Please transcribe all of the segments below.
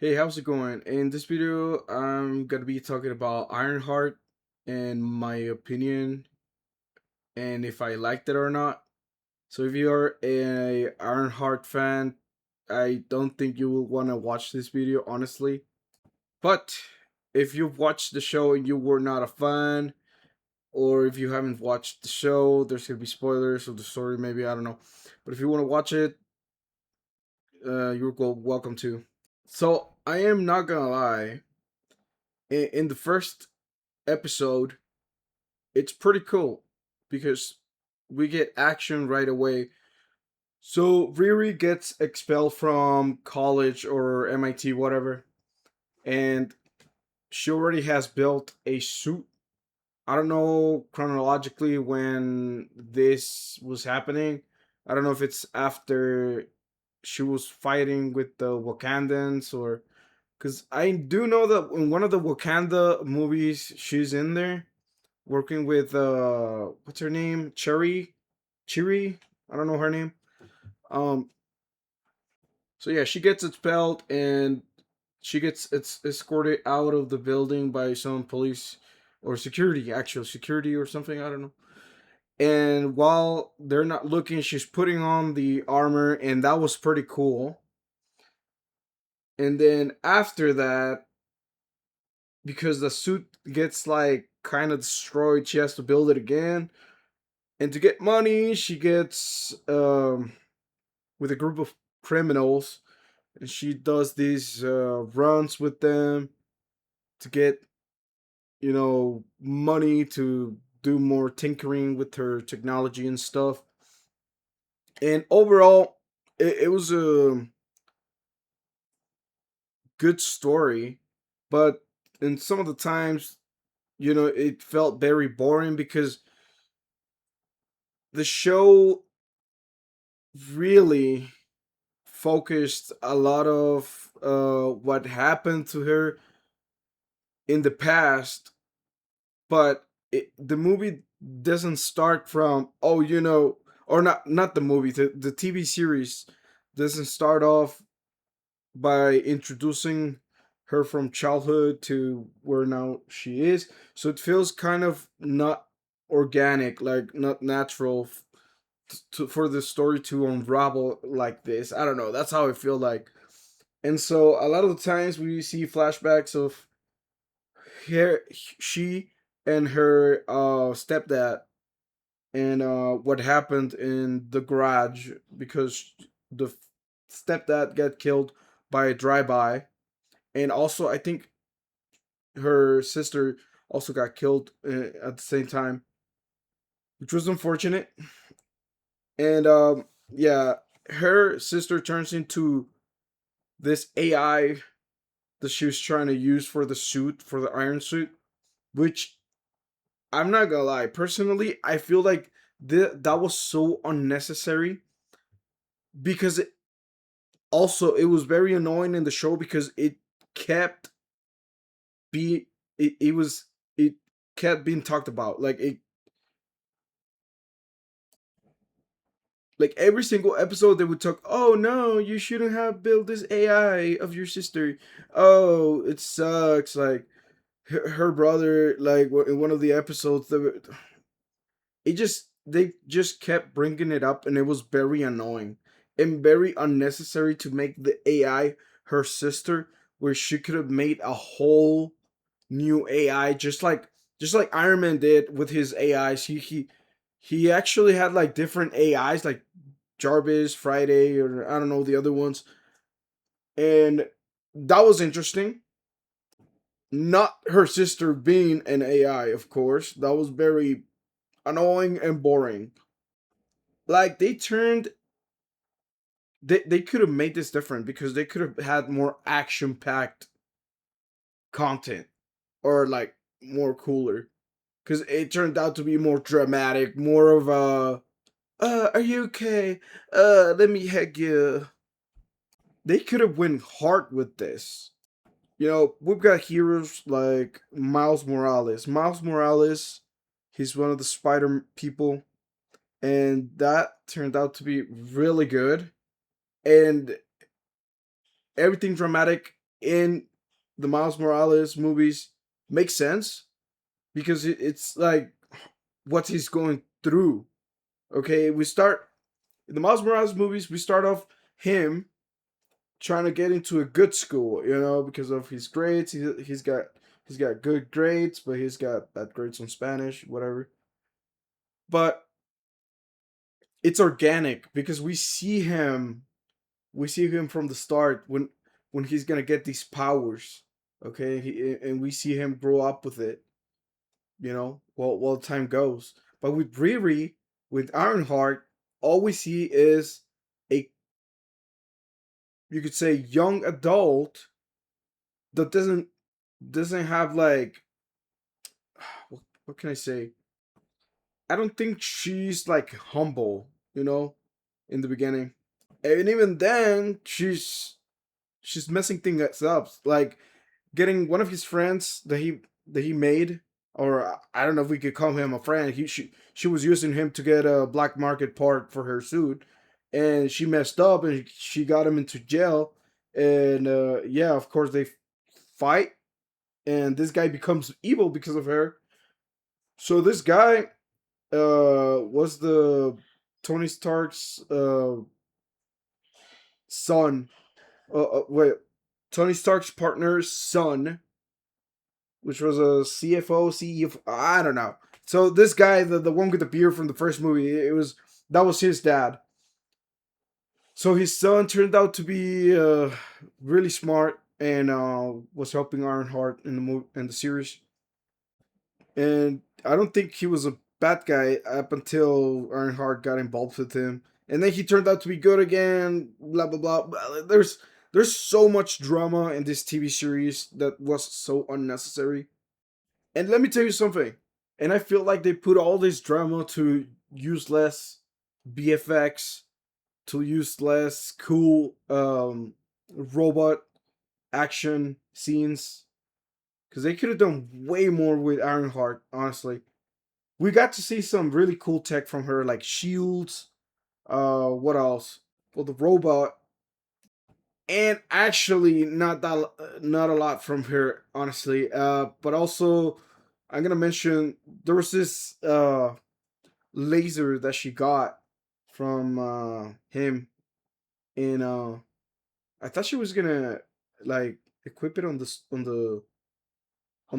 Hey, how's it going? In this video, I'm gonna be talking about Ironheart and my opinion and if I liked it or not. So if you're a Ironheart fan, I don't think you will want to watch this video, honestly. But if you've watched the show and you were not a fan, or if you haven't watched the show, there's gonna be spoilers of the story, maybe, I don't know. But if you want to watch it, welcome to. So I am not gonna lie. In the first episode, it's pretty cool because we get action right away. So Riri gets expelled from college or MIT, whatever, and she already has built a suit. I don't know chronologically when this was happening. I don't know if it's after she was fighting with the Wakandans or because I do know that in one of the Wakanda movies she's in there working with what's her name? Chiri? I don't know her name. Um so yeah, she gets expelled and she gets it's escorted out of the building by some police or security, actual security or something, I don't know. And while they're not looking, she's putting on the armor and that was pretty cool. And then after that, because the suit gets like kind of destroyed, she has to build it again. And to get money, she gets with a group of criminals, and she does these runs with them to get money to do more tinkering with her technology and stuff. And overall, it was a good story, but in some of the times, it felt very boring because the show really focused a lot of what happened to her in the past, but the movie doesn't start from or not the movie, the TV series doesn't start off by introducing her from childhood to where now she is, so it feels kind of not organic, like not natural for the story to unravel like this. I don't know, that's how I feel like. And so a lot of the times we see flashbacks of her she and her stepdad and what happened in the garage because the stepdad got killed by a drive-by, and also I think her sister also got killed at the same time, which was unfortunate. And yeah, her sister turns into this AI that she was trying to use for the suit, for the iron suit, which I'm not gonna lie. Personally, I feel like that was so unnecessary because it was very annoying in the show because kept be it was it kept being talked about like every single episode they would talk. Oh no, you shouldn't have built this AI of your sister. Oh, it sucks. Like her brother, like in one of the episodes, they just kept bringing it up and it was very annoying and very unnecessary to make the AI her sister, where she could have made a whole new AI, just like Iron Man did with his AIs. He actually had like different AIs, like Jarvis, Friday, or I don't know the other ones, and that was interesting. Not her sister being an AI, of course. That was very annoying and boring. Like they could have made this different because they could have had more action packed content, or like more cooler, because it turned out to be more dramatic, more of a are you okay, let me hug you. They could have went hard with this. We've got heroes like Miles Morales. He's one of the Spider people, and that turned out to be really good. And everything dramatic in the Miles Morales movies makes sense because it's like what he's going through. Okay, we start in the Miles Morales movies. We start off him trying to get into a good school, because of his grades. He's got good grades, but he's got bad grades on Spanish, whatever. But it's organic because we see him from the start when he's gonna get these powers. Okay, and we see him grow up with it. While time goes. But with Riri, with Ironheart, all we see is a, you could say, young adult that doesn't have like, what can I say? I don't think she's like humble, in the beginning. And even then, she's messing things up. Like getting one of his friends that he made, or I don't know if we could call him a friend. She was using him to get a black market part for her suit, and she messed up and she got him into jail. And yeah, of course they fight, and this guy becomes evil because of her. So this guy was the Tony Stark's son. Wait, Tony Stark's partner's son, which was a CFO, CEO. I don't know. So this guy, the one with the beard from the first movie, that was his dad. So his son turned out to be really smart and was helping Ironheart in the series. And I don't think he was a bad guy up until Ironheart got involved with him, and then he turned out to be good again. Blah blah blah. There's so much drama in this TV series that was so unnecessary. And let me tell you something. And I feel like they put all this drama to use less BFX, to use less cool robot action scenes, because they could have done way more with Ironheart. Honestly, we got to see some really cool tech from her, like shields. What else? Well, the robot, and actually not a lot from her, honestly. But also, I'm gonna mention there was this laser that she got from him in I thought she was gonna like equip it on the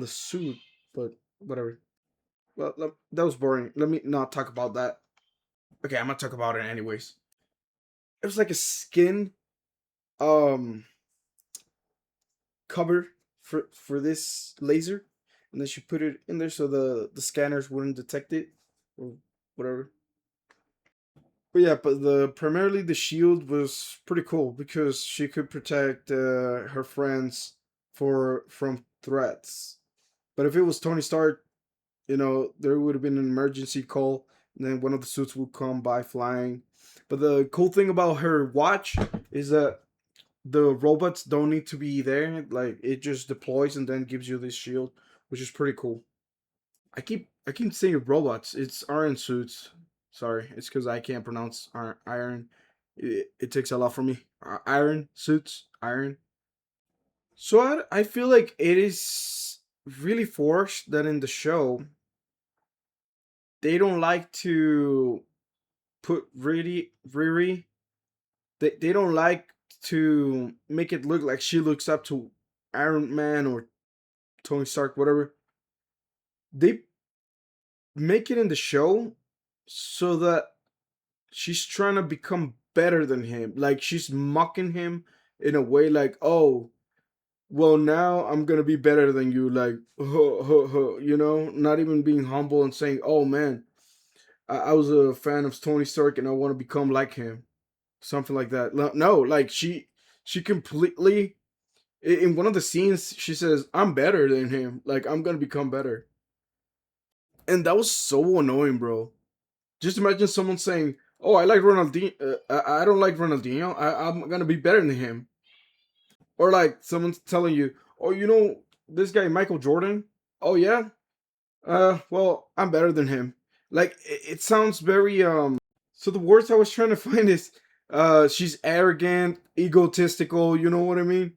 suit, but whatever. Well, that was boring. Let me not talk about that. Okay, I'm gonna talk about it anyways. It was like a skin um cover for this laser, and then she put it in there so the scanners wouldn't detect it or whatever. But yeah, but the primarily the shield was pretty cool because she could protect her friends from threats. But if it was Tony Stark, there would have been an emergency call, and then one of the suits would come by flying. But the cool thing about her watch is that the robots don't need to be there. Like it just deploys and then gives you this shield, which is pretty cool. I keep saying robots. It's iron suits. Sorry, it's because I can't pronounce iron. It takes a lot for me. Iron suits, iron. So I feel like it is really forced that in the show they don't like to put Riri. They don't like to make it look like she looks up to Iron Man or Tony Stark, whatever. They make it in the show so that she's trying to become better than him. Like she's mocking him in a way like, oh, well now I'm gonna be better than you, like not even being humble and saying, oh man, I was a fan of Tony Stark and I want to become like him. Something like that. No, like she completely in one of the scenes she says, I'm better than him. Like I'm gonna become better. And that was so annoying, bro. Just imagine someone saying, "Oh, I like Ronaldinho. I don't like Ronaldinho. I'm gonna be better than him." Or like someone's telling you, "Oh, this guy Michael Jordan. Oh yeah. Well, I'm better than him." Like it sounds very. So the words I was trying to find is, she's arrogant, egotistical. You know what I mean?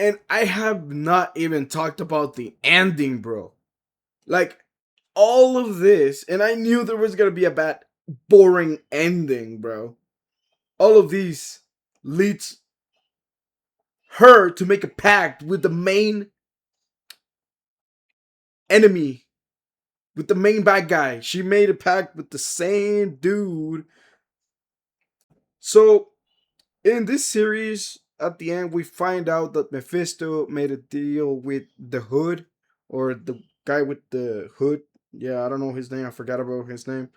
And I have not even talked about the ending, bro. Like all of this, and I knew there was gonna be a bad, boring ending, bro. All of these leads her to make a pact with the main enemy, with the main bad guy. She made a pact with the same dude. So in this series, at the end, we find out that Mephisto made a deal with the Hood, or the guy with the hood. Yeah, I don't know his name. I forgot about his name.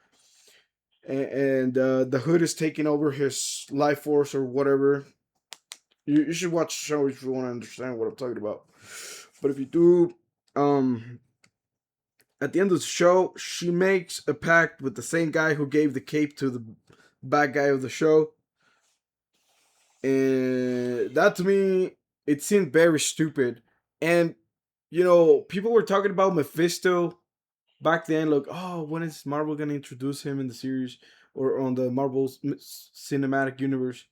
And the Hood is taking over his life force or whatever. You should watch the show if you want to understand what I'm talking about. But if you do, um, at the end of the show, she makes a pact with the same guy who gave the cape to the bad guy of the show. And that to me, it seemed very stupid. And, people were talking about Mephisto back then, like, oh, when is Marvel going to introduce him in the series or on the Marvel cinematic universe?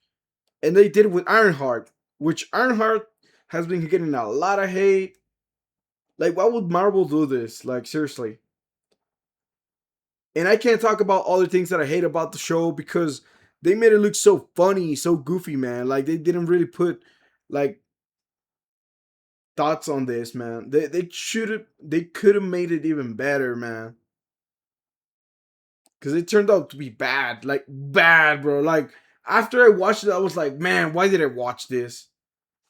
And they did it with Ironheart, which Ironheart has been getting a lot of hate. Like, why would Marvel do this? Like, seriously. And I can't talk about all the things that I hate about the show because they made it look so funny, so goofy, man. Like they didn't really put like thoughts on this, man. They could have made it even better, man. Cause it turned out to be bad, like bad, bro. Like after I watched it, I was like, man, why did I watch this?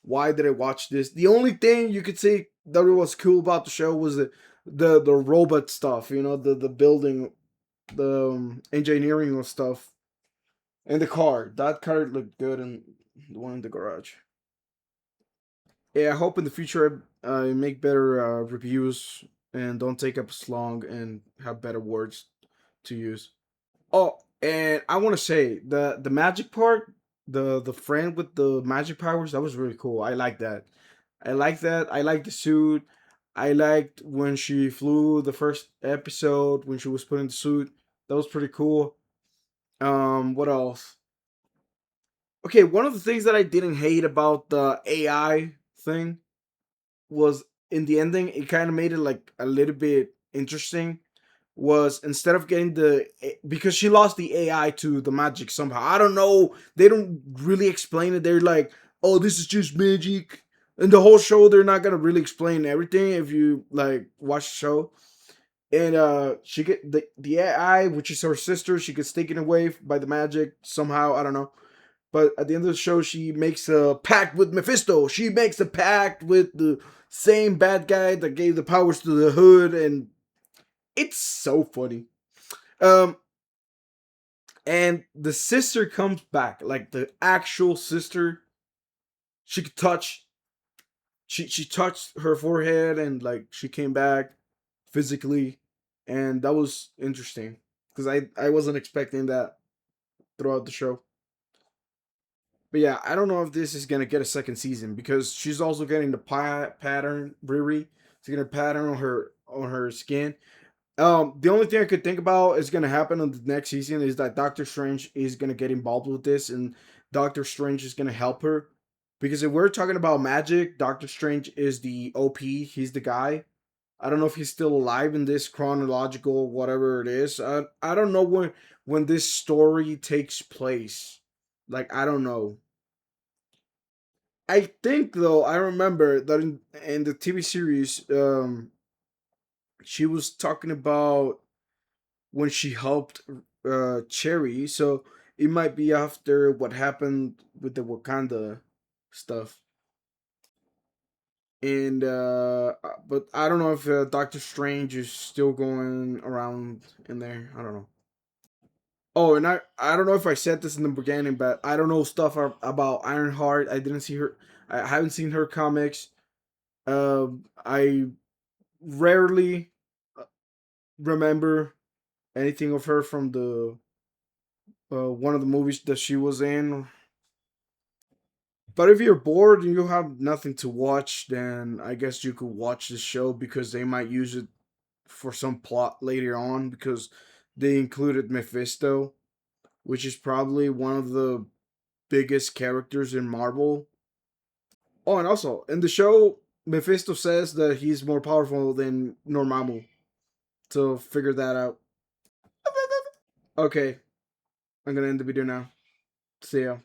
Why did I watch this? The only thing you could say that was cool about the show was the robot stuff, the building, the engineering of stuff. And the car. That car looked good, and the one in the garage. Yeah, I hope in the future I make better reviews and don't take up as long and have better words to use. Oh, and I want to say the magic part, the friend with the magic powers, that was really cool. I like that. I like that. I like the suit. I liked when she flew the first episode when she was put in the suit. That was pretty cool. What else? Okay, one of the things that I didn't hate about the AI thing was in the ending, it kind of made it like a little bit interesting. Was instead of getting because she lost the AI to the magic somehow. I don't know. They don't really explain it. They're like, oh, this is just magic. And the whole show, they're not gonna really explain everything if you like watch the show. And she get the AI, which is her sister, she gets taken away by the magic somehow. I don't know. But at the end of the show, she makes a pact with Mephisto. She makes a pact with the same bad guy that gave the powers to the Hood, and it's so funny. Um, and the sister comes back, like the actual sister. She could touch. She touched her forehead, and like she came back physically, and that was interesting because I wasn't expecting that throughout the show. But yeah, I don't know if this is gonna get a second season because she's also getting the pattern Riri. She's getting a pattern on her skin. The only thing I could think about is gonna happen on the next season is that Doctor Strange is gonna get involved with this, and Doctor Strange is gonna help her. Because if we're talking about magic, Doctor Strange is the OP. He's the guy. I don't know if he's still alive in this chronological whatever it is. I don't know when this story takes place. Like I don't know. I think though I remember that in the TV series, she was talking about when she helped Cherry, so it might be after what happened with the Wakanda stuff. And but I don't know if Doctor Strange is still going around in there. I don't know. Oh, and I don't know if I said this in the beginning, but I don't know stuff about Ironheart. I didn't see her. I haven't seen her comics. I rarely remember anything of her from the one of the movies that she was in. But if you're bored and you have nothing to watch, then I guess you could watch this show because they might use it for some plot later on because they included Mephisto, which is probably one of the biggest characters in Marvel. Oh, and also in the show, Mephisto says that he's more powerful than Dormammu. To figure that out. Okay, I'm gonna end the video now. See ya.